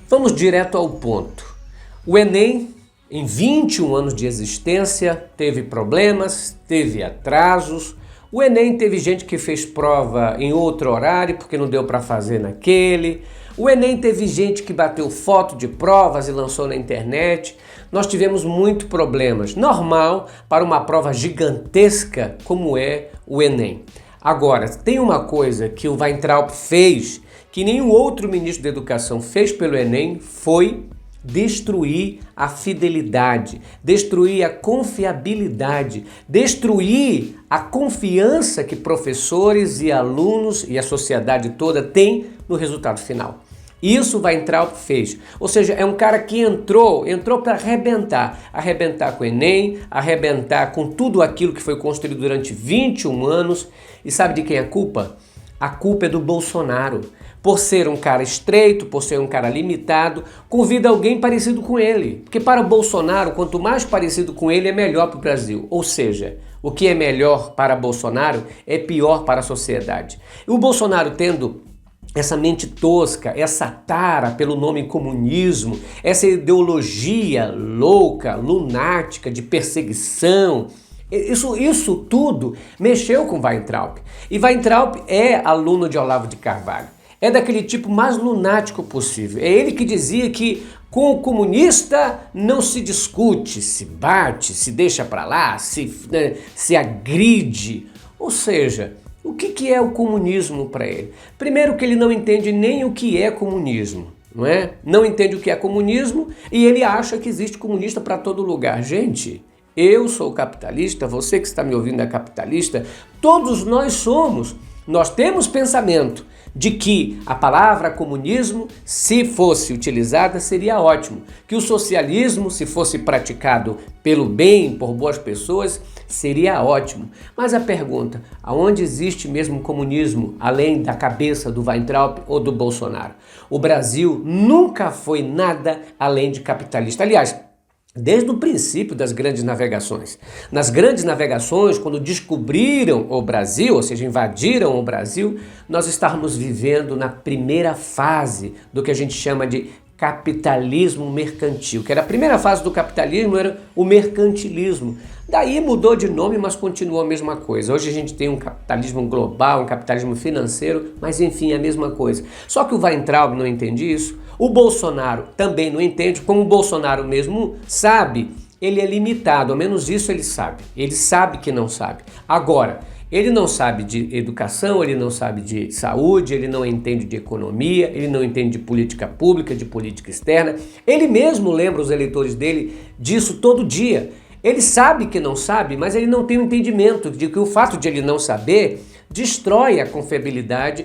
Vamos direto ao ponto. O Enem, em 21 anos de existência, teve problemas, teve atrasos. O Enem teve gente que fez prova em outro horário porque não deu para fazer naquele. O Enem teve gente que bateu foto de provas e lançou na internet. Nós tivemos muitos problemas. Normal para uma prova gigantesca como é o Enem. Agora, tem uma coisa que o Weintraub fez que nenhum outro ministro da Educação fez pelo Enem, foi destruir a fidelidade, destruir a confiabilidade, destruir a confiança que professores e alunos e a sociedade toda têm no resultado final. Isso o Weintraub fez. Ou seja, é um cara que entrou para arrebentar com o Enem, arrebentar com tudo aquilo que foi construído durante 21 anos. E sabe de quem é a culpa? A culpa é do Bolsonaro. Por ser um cara estreito, por ser um cara limitado, convida alguém parecido com ele. Porque para o Bolsonaro, quanto mais parecido com ele, é melhor para o Brasil. Ou seja, o que é melhor para Bolsonaro é pior para a sociedade. E o Bolsonaro tendo essa mente tosca, essa tara pelo nome comunismo, essa ideologia louca, lunática, de perseguição, isso tudo mexeu com Weintraub. E Weintraub é aluno de Olavo de Carvalho. É daquele tipo mais lunático possível. É ele que dizia que com o comunista não se discute, se bate, se deixa pra lá, se agride. Ou seja, o que é o comunismo para ele? Primeiro que ele não entende nem o que é comunismo, não é? Não entende o que é comunismo e ele acha que existe comunista para todo lugar. Gente, eu sou capitalista, você que está me ouvindo é capitalista, todos nós somos. Nós temos pensamento de que a palavra comunismo, se fosse utilizada, seria ótimo. Que o socialismo, se fosse praticado pelo bem, por boas pessoas, seria ótimo. Mas a pergunta, aonde existe mesmo comunismo, além da cabeça do Weintraub ou do Bolsonaro? O Brasil nunca foi nada além de capitalista. Aliás, desde o princípio das grandes navegações. Nas grandes navegações, quando descobriram o Brasil, ou seja, invadiram o Brasil, nós estávamos vivendo na primeira fase do que a gente chama de capitalismo mercantil, que era a primeira fase do capitalismo, era o mercantilismo. Daí mudou de nome, mas continuou a mesma coisa. Hoje a gente tem um capitalismo global, um capitalismo financeiro, mas enfim, é a mesma coisa. Só que o Weintraub não entende isso, o Bolsonaro também não entende, como o Bolsonaro mesmo sabe, ele é limitado, ao menos isso ele sabe que não sabe. Agora, ele não sabe de educação, ele não sabe de saúde, ele não entende de economia, ele não entende de política pública, de política externa. Ele mesmo lembra os eleitores dele disso todo dia. Ele sabe que não sabe, mas ele não tem o entendimento de que o fato de ele não saber destrói a confiabilidade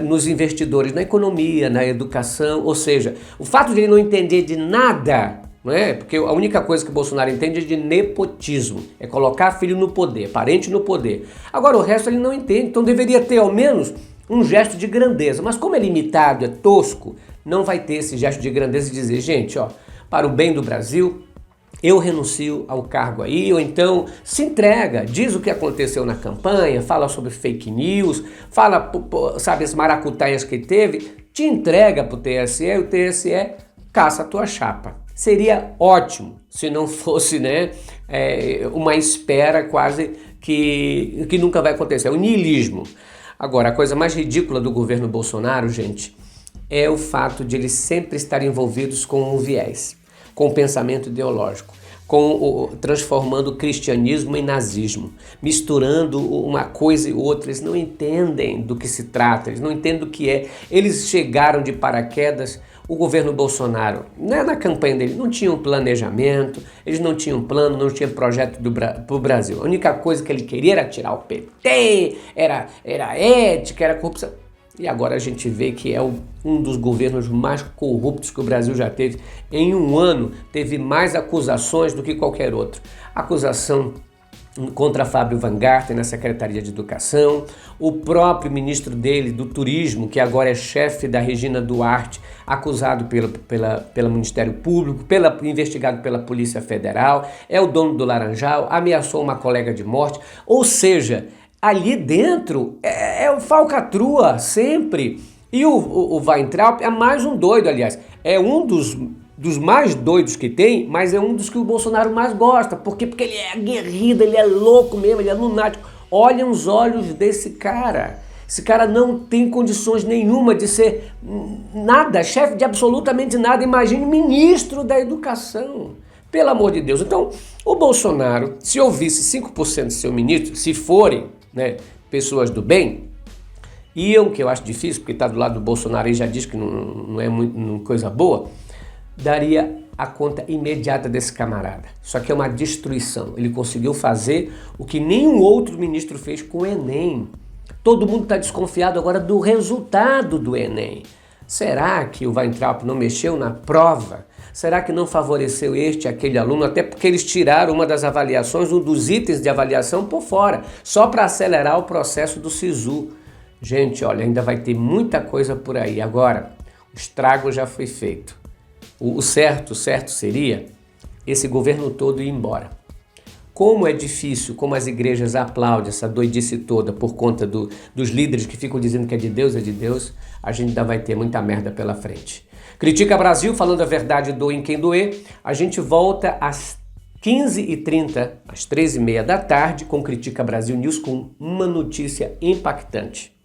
nos investidores, na economia, na educação. Ou seja, o fato de ele não entender de nada, não é? Porque a única coisa que o Bolsonaro entende é de nepotismo, é colocar filho no poder, parente no poder. Agora o resto ele não entende, então deveria ter ao menos um gesto de grandeza. Mas como é limitado, é tosco, não vai ter esse gesto de grandeza de dizer, gente, ó, para o bem do Brasil, eu renuncio ao cargo aí, ou então se entrega, diz o que aconteceu na campanha, fala sobre fake news, fala, sabe, as maracutaias que teve, te entrega pro TSE e o TSE caça a tua chapa. Seria ótimo se não fosse, né, uma espera quase que nunca vai acontecer, o niilismo. Agora, a coisa mais ridícula do governo Bolsonaro, gente, é o fato de eles sempre estarem envolvidos com um viés, com o pensamento ideológico, transformando o cristianismo em nazismo, misturando uma coisa e outra. Eles não entendem do que se trata, eles não entendem do que é. Eles chegaram de paraquedas, o governo Bolsonaro, né, na campanha dele, não tinha um planejamento, eles não tinham plano, não tinha projeto para o Brasil. A única coisa que ele queria era tirar o PT, era ética, era corrupção. E agora a gente vê que é um dos governos mais corruptos que o Brasil já teve. Em um ano, teve mais acusações do que qualquer outro. Acusação contra Fábio Van Garten na Secretaria de Educação, o próprio ministro dele, do Turismo, que agora é chefe da Regina Duarte, acusado pelo Ministério Público, investigado pela Polícia Federal, é o dono do Laranjal, ameaçou uma colega de morte, ou seja, ali dentro é o falcatrua sempre. E o Weintraub é mais um doido, aliás. É um dos mais doidos que tem, mas é um dos que o Bolsonaro mais gosta. Por quê? Porque ele é aguerrido, ele é louco mesmo, ele é lunático. Olha os olhos desse cara. Esse cara não tem condições nenhuma de ser nada, chefe de absolutamente nada. Imagine ministro da educação. Pelo amor de Deus. Então, o Bolsonaro, se ouvisse 5% de seu ministro, se forem, né, pessoas do bem, iam, que eu acho difícil, porque está do lado do Bolsonaro e já diz que não é muito coisa boa, daria a conta imediata desse camarada. Só que é uma destruição. Ele conseguiu fazer o que nenhum outro ministro fez com o Enem. Todo mundo está desconfiado agora do resultado do Enem. Será que o Weintraub não mexeu na prova? Será que não favoreceu aquele aluno? Até porque eles tiraram uma das avaliações, um dos itens de avaliação por fora, só para acelerar o processo do SISU. Gente, olha, ainda vai ter muita coisa por aí. Agora, o estrago já foi feito. O certo seria esse governo todo ir embora. Como é difícil, como as igrejas aplaudem essa doidice toda por conta dos líderes que ficam dizendo que é de Deus, a gente ainda vai ter muita merda pela frente. Critica Brasil, falando a verdade, doe em quem doer. A gente volta às 15h30, às 13h30 da tarde, com Critica Brasil News, com uma notícia impactante.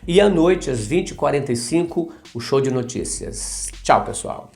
E à noite, às 20h45, o Show de Notícias. Tchau, pessoal.